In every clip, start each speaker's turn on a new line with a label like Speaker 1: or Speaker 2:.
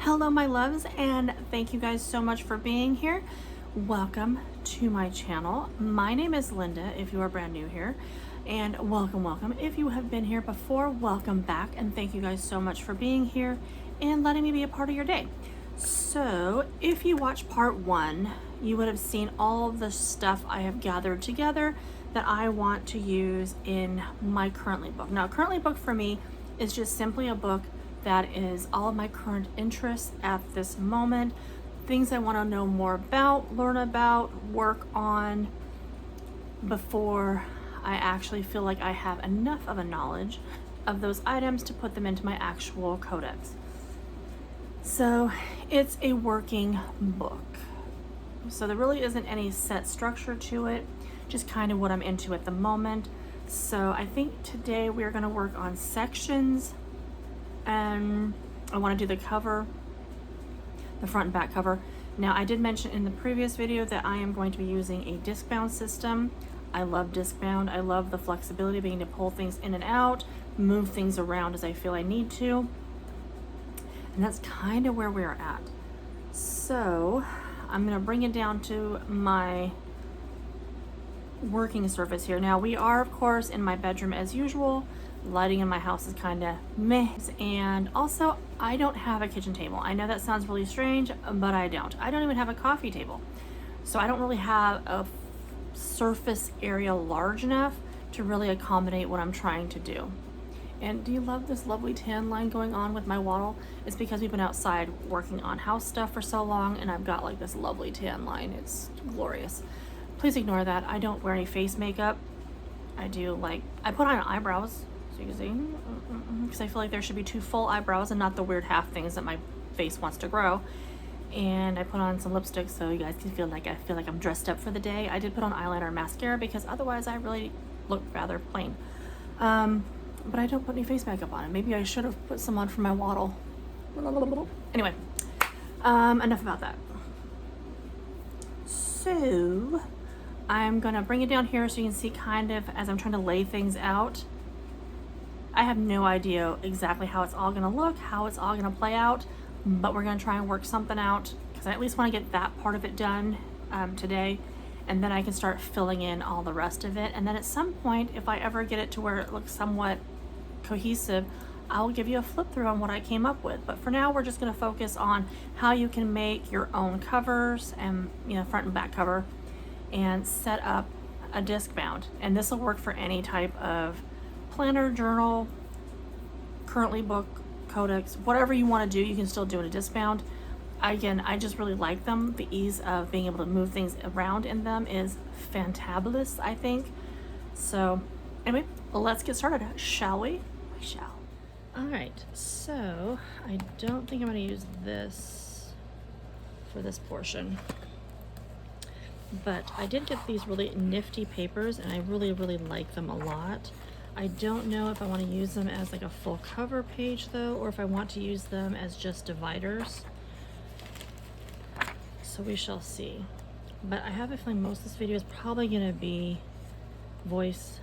Speaker 1: Hello my loves, and thank you guys so much for being here. Welcome to my channel. My name is Linda if you are brand new here, and welcome. If you have been here before, welcome back, and thank you guys so much for being here and letting me be a part of your day. So if you watched part 1, you would have seen all of the stuff I have gathered together that I want to use in my currently book. Now currently book for me is just simply a book that is all of my current interests at this moment, things I want to know more about, learn about, work on before I actually feel like I have enough of a knowledge of those items to put them into my actual codex. So it's a working book. So there really isn't any set structure to it, just kind of what I'm into at the moment. So I think today we're going to work on sections, and I want to do the cover, the front and back cover. Now I did mention in the previous video that I am going to be using a disc bound system. I love disc bound. I love the flexibility of being able to pull things in and out, move things around as I feel I need to. And that's kind of where we're at. So I'm going to bring it down to my working surface here. Now we are of course in my bedroom as usual. Lighting in my house is kind of meh, and also I don't have a kitchen table. I know that sounds really strange, but I don't. I don't even have a coffee table. So I don't really have a surface area large enough to really accommodate what I'm trying to do. And do you love this lovely tan line going on with my wattle? It's because we've been outside working on house stuff for so long, and I've got like this lovely tan line. It's glorious. Please ignore that. I don't wear any face makeup. I put on eyebrows, so you can see, because I feel like there should be 2 full eyebrows and not the weird half things that my face wants to grow. And I put on some lipstick so you guys can feel like I'm dressed up for the day. I did put on eyeliner and mascara because otherwise I really look rather plain. But I don't put any face makeup on it. Maybe I should have put some on for my wattle. Anyway, enough about that. So I'm gonna bring it down here so you can see kind of as I'm trying to lay things out. I have no idea exactly how it's all gonna look, how it's all gonna play out, but we're gonna try and work something out because I at least want to get that part of it done today, and then I can start filling in all the rest of it. And then at some point, if I ever get it to where it looks somewhat cohesive, I'll give you a flip through on what I came up with. But for now, we're just gonna focus on how you can make your own covers and, you know, front and back cover, and set up a disc bound. And this will work for any type of planner, journal, currently book, codex, whatever you want to do, you can still do in a disc bound. Again, I just really like them. The ease of being able to move things around in them is fantabulous, I think. So anyway, let's get started, shall we? We shall. All right, so I don't think I'm going to use this for this portion, but I did get these really nifty papers and I really like them a lot. I don't know if I want to use them as like a full cover page though, or if I want to use them as just dividers. So we shall see. But I have a feeling most of this video is probably going to be voice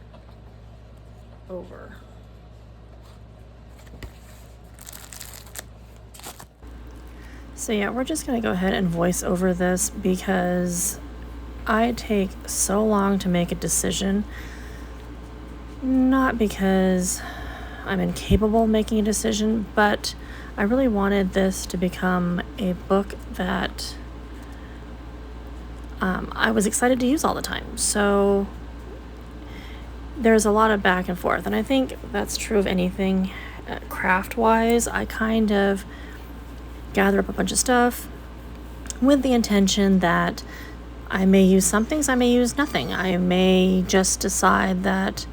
Speaker 1: over. So yeah, we're just going to go ahead and voice over this because I take so long to make a decision. Not because I'm incapable of making a decision, but I really wanted this to become a book that I was excited to use all the time. So there's a lot of back and forth, and I think that's true of anything craft-wise. I kind of gather up a bunch of stuff with the intention that I may use some things, I may use nothing. I may just decide that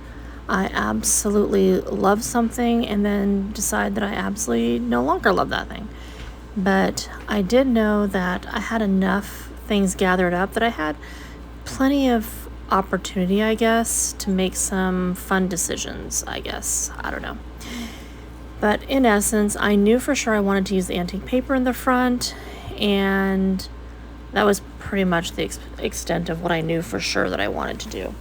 Speaker 1: I absolutely love something and then decide that I absolutely no longer love that thing. But I did know that I had enough things gathered up that I had plenty of opportunity, I guess, to make some fun decisions, I guess. I don't know. But in essence, I knew for sure I wanted to use the antique paper in the front, and that was pretty much the extent of what I knew for sure that I wanted to do.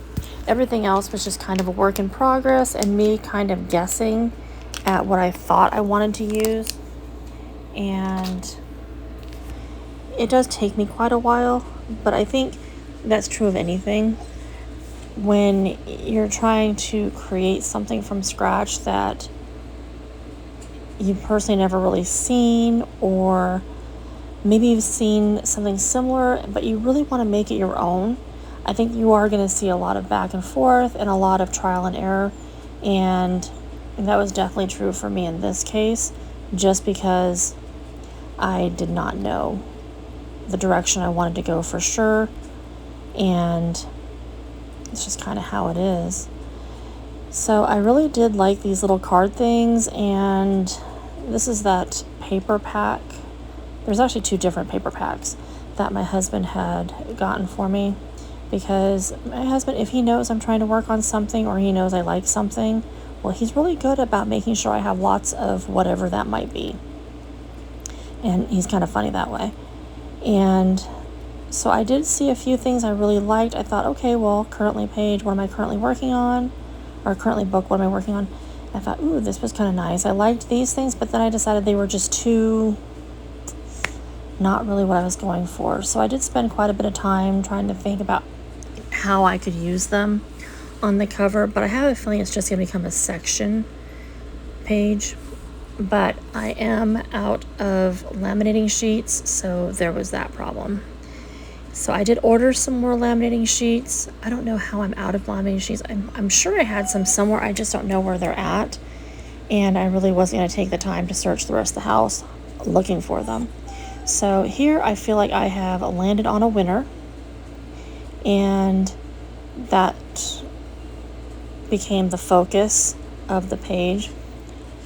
Speaker 1: Everything else was just kind of a work in progress and me kind of guessing at what I thought I wanted to use. and it does take me quite a while, but I think that's true of anything. When you're trying to create something from scratch that you've personally never really seen, or maybe you've seen something similar, but you really want to make it your own, I think you are going to see a lot of back and forth and a lot of trial and error. And that was definitely true for me in this case, just because I did not know the direction I wanted to go for sure. And it's just kind of how it is. So I really did like these little card things, and this is that paper pack. There's actually 2 different paper packs that my husband had gotten for me, because my husband, if he knows I'm trying to work on something or he knows I like something, well, he's really good about making sure I have lots of whatever that might be. And he's kind of funny that way. And so I did see a few things I really liked. I thought, okay, well, currently page, what am I currently working on? Or currently book, what am I working on? I thought, ooh, this was kind of nice. I liked these things, but then I decided they were just too not really what I was going for. So I did spend quite a bit of time trying to think about how I could use them on the cover, but I have a feeling it's just going to become a section page. But I am out of laminating sheets, so there was that problem. So I did order some more laminating sheets. I don't know how I'm out of laminating sheets. I'm sure I had some somewhere. I just don't know where they're at. And I really wasn't going to take the time to search the rest of the house looking for them. So here I feel like I have landed on a winner. And that became the focus of the page.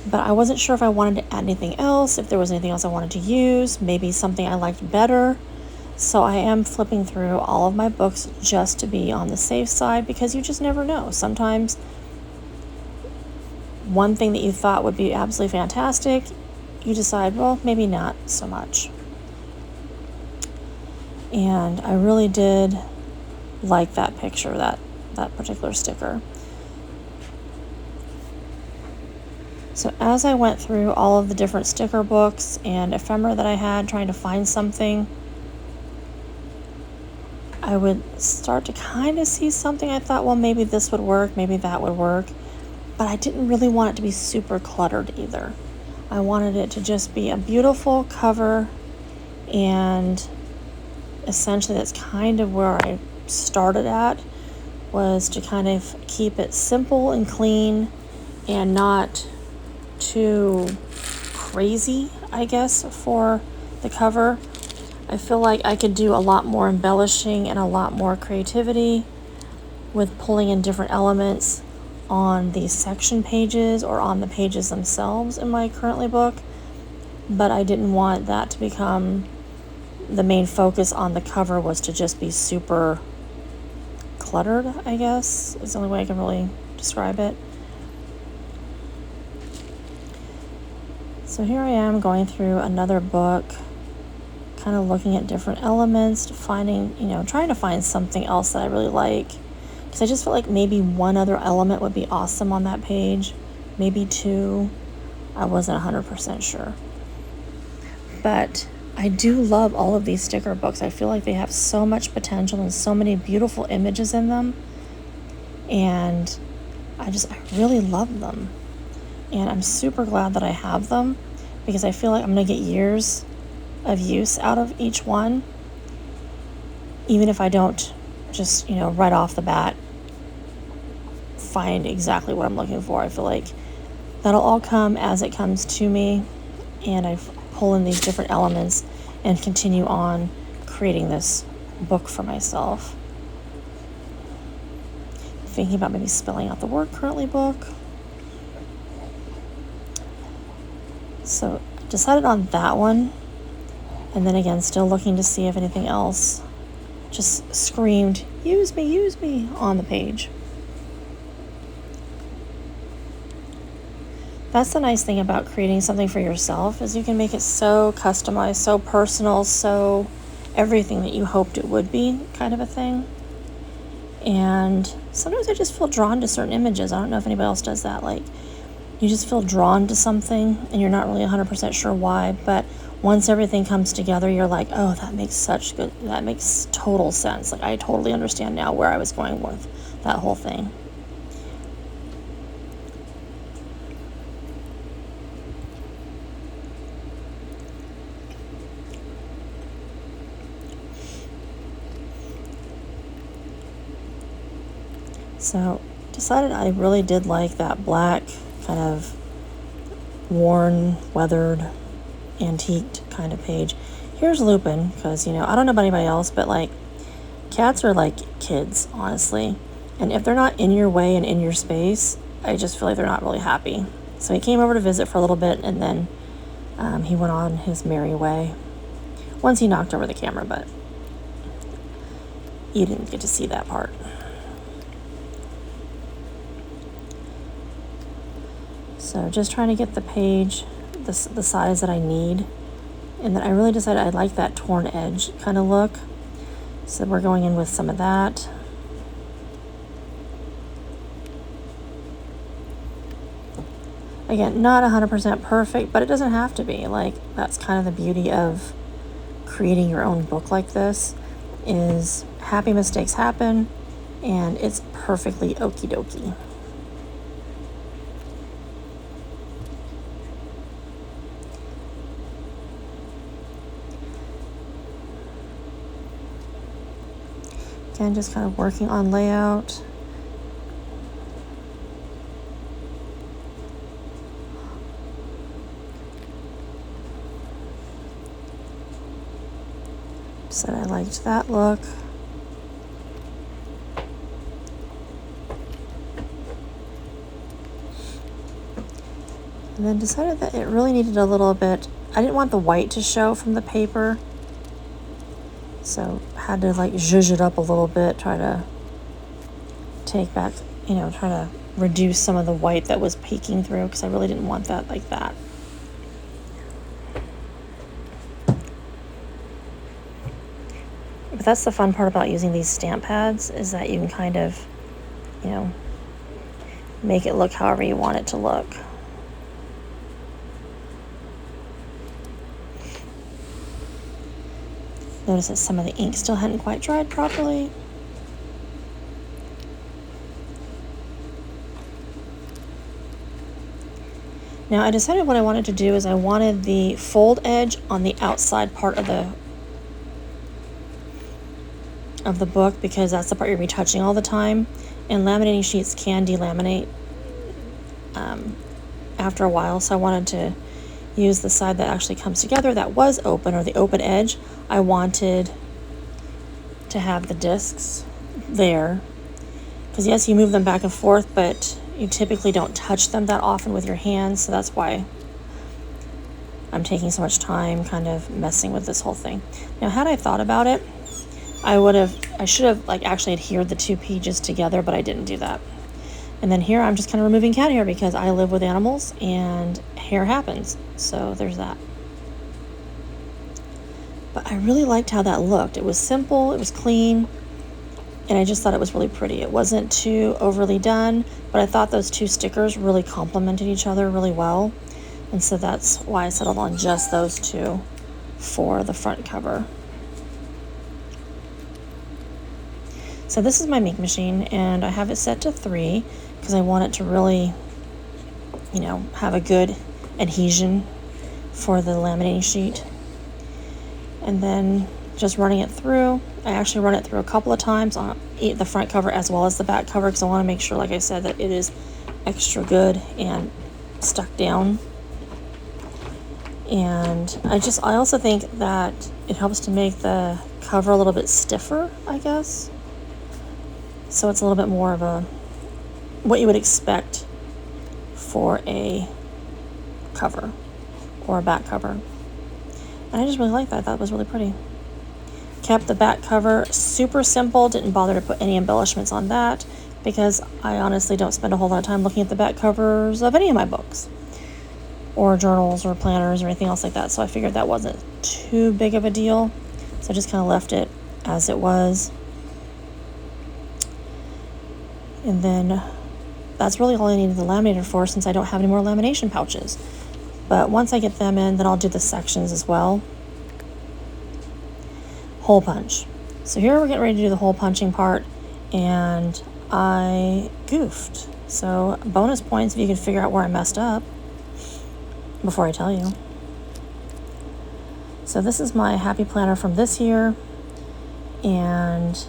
Speaker 1: But I wasn't sure if I wanted to add anything else, if there was anything else I wanted to use, maybe something I liked better. So I am flipping through all of my books just to be on the safe side, because you just never know. Sometimes one thing that you thought would be absolutely fantastic, you decide, well, maybe not so much. And I really did like that picture, that particular sticker. So as I went through all of the different sticker books and ephemera that I had, trying to find something, I would start to kind of see something. I thought, well, maybe this would work, maybe that would work. But I didn't really want it to be super cluttered either. I wanted it to just be a beautiful cover, and essentially that's kind of where I started at, was to kind of keep it simple and clean and not too crazy, I guess, for the cover. I feel like I could do a lot more embellishing and a lot more creativity with pulling in different elements on the section pages or on the pages themselves in my currently book, but I didn't want that to become the main focus on the cover, was to just be super cluttered, I guess, is the only way I can really describe it. So here I am going through another book, kind of looking at different elements, finding, trying to find something else that I really like. Because I just felt like maybe one other element would be awesome on that page, maybe 2. I wasn't 100% sure. But I do love all of these sticker books. I feel like they have so much potential and so many beautiful images in them. And I really love them. And I'm super glad that I have them, because I feel like I'm going to get years of use out of each one, even if I don't just, right off the bat find exactly what I'm looking for. I feel like that'll all come as it comes to me, and I pull in these different elements and continue on creating this book for myself. Thinking about maybe spelling out the word currently book. So decided on that one. And then again, still looking to see if anything else just screamed, use me on the page. That's the nice thing about creating something for yourself, is you can make it so customized, so personal, so everything that you hoped it would be, kind of a thing. And sometimes I just feel drawn to certain images. I don't know if anybody else does that. Like, you just feel drawn to something and you're not really 100% sure why, but once everything comes together, you're like, oh, that makes total sense. Like, I totally understand now where I was going with that whole thing. So, decided I really did like that black, kind of worn, weathered, antiqued kind of page. Here's Lupin, because, I don't know about anybody else, but, like, cats are like kids, honestly. And if they're not in your way and in your space, I just feel like they're not really happy. So he came over to visit for a little bit, and then he went on his merry way. Once he knocked over the camera, but you didn't get to see that part. So just trying to get the page the size that I need. And then I really decided I like that torn edge kind of look. So we're going in with some of that. Again, not 100% perfect, but it doesn't have to be. Like, that's kind of the beauty of creating your own book like this, is happy mistakes happen, and it's perfectly okie dokie. Again, just kind of working on layout. Said I liked that look. And then decided that it really needed a little bit, I didn't want the white to show from the paper. So had to like zhuzh it up a little bit, try to take back, try to reduce some of the white that was peeking through, because I really didn't want that like that. But that's the fun part about using these stamp pads, is that you can kind of, make it look however you want it to look. Notice that some of the ink still hadn't quite dried properly. Now I decided what I wanted to do is I wanted the fold edge on the outside part of the book, because that's the part you're going to be touching all the time, and laminating sheets can delaminate after a while. So I wanted to use the side that actually comes together that was open, or the open edge. I wanted to have the discs there, because yes, you move them back and forth, but you typically don't touch them that often with your hands, so that's why I'm taking so much time kind of messing with this whole thing. Now, had I thought about it, I should have like actually adhered the two pages together, but I didn't do that. And then here I'm just kind of removing cat hair, because I live with animals and hair happens. So there's that. But I really liked how that looked. It was simple, it was clean, and I just thought it was really pretty. It wasn't too overly done, but I thought those two stickers really complemented each other really well. And so that's why I settled on just those two for the front cover. So this is my ink machine, and I have it set to 3 because I want it to really, have a good adhesion for the laminating sheet. And then just running it through. I actually run it through a couple of times on the front cover as well as the back cover, because I want to make sure, like I said, that it is extra good and stuck down. And I also think that it helps to make the cover a little bit stiffer, I guess. So it's a little bit more of what you would expect for a cover or a back cover. And I just really like that. I thought it was really pretty. Kept the back cover super simple. Didn't bother to put any embellishments on that, because I honestly don't spend a whole lot of time looking at the back covers of any of my books or journals or planners or anything else like that. So I figured that wasn't too big of a deal. So I just kind of left it as it was. And then that's really all I needed the laminator for, since I don't have any more lamination pouches. But once I get them in, then I'll do the sections as well. Hole punch. So here we're getting ready to do the hole punching part, and I goofed. So bonus points if you can figure out where I messed up before I tell you. So this is my happy planner from this year, and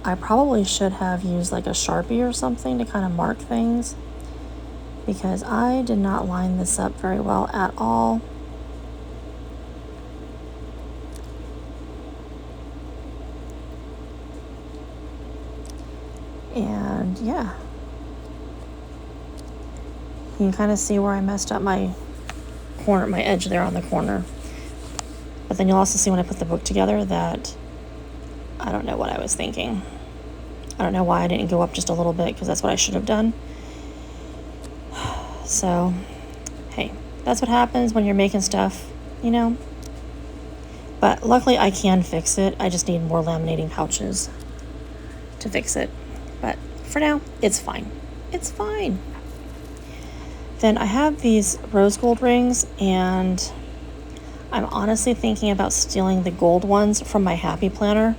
Speaker 1: I probably should have used like a Sharpie or something to kind of mark things, because I did not line this up very well at all. And yeah, you can kind of see where I messed up my corner, my edge there on the corner. But then you'll also see when I put the book together that I don't know what I was thinking. I don't know why I didn't go up just a little bit, because that's what I should have done. So, hey, that's what happens when you're making stuff, you know. But luckily I can fix it. I just need more laminating pouches to fix it. But for now, it's fine. It's fine. Then I have these rose gold rings, and I'm honestly thinking about stealing the gold ones from my happy planner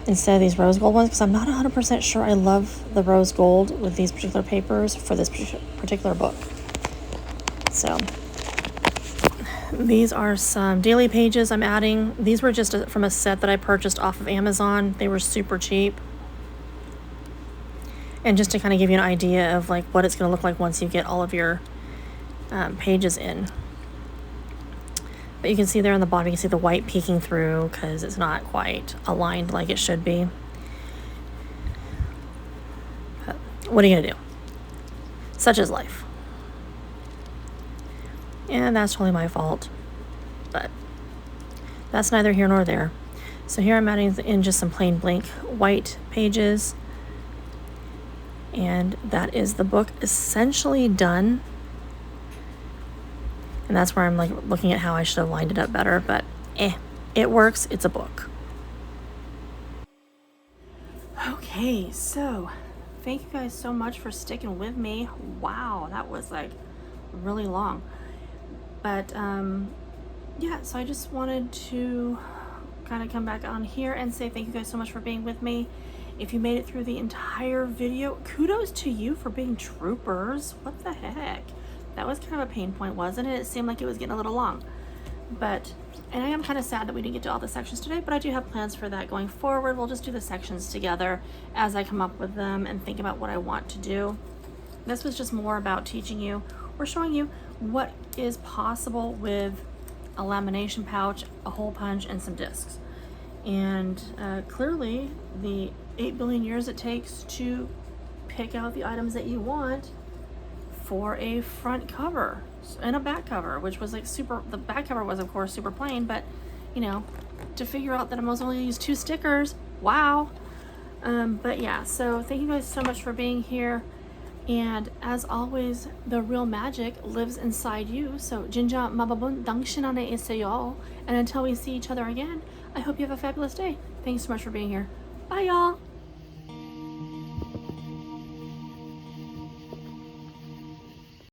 Speaker 1: instead of these rose gold ones, because I'm not 100% sure I love the rose gold with these particular papers for this particular book. So these are some daily pages I'm adding. These were just from a set that I purchased off of Amazon. They were super cheap. And just to kind of give you an idea of like what it's going to look like once you get all of your pages in. But you can see there on the bottom, you can see the white peeking through because it's not quite aligned like it should be. But what are you going to do? Such is life. And that's totally my fault. But that's neither here nor there. So here I'm adding in just some plain blank white pages. And that is the book essentially done. And that's where I'm like looking at how I should have lined it up better, but it works. It's a book. Okay, so thank you guys so much for sticking with me. Wow, that was like really long. But yeah, so I just wanted to kind of come back on here and say thank you guys so much for being with me. If you made it through the entire video, kudos to you for being troopers. What the heck? That was kind of a pain point, wasn't it? It seemed like it was getting a little long. But, and I am kind of sad that we didn't get to all the sections today, but I do have plans for that going forward. We'll just do the sections together as I come up with them and think about what I want to do. This was just more about teaching you or showing you what is possible with a lamination pouch, a hole punch, and some discs. And clearly the 8 billion years it takes to pick out the items that you want for a front cover and a back cover, which was like the back cover was of course super plain, but you know, to figure out that I must only use 2 stickers, wow. But yeah, so thank you guys so much for being here. And as always, the real magic lives inside you. So Jinja Mababun Dangshinane Iseyo. And until we see each other again, I hope you have a fabulous day. Thanks so much for being here. Bye y'all.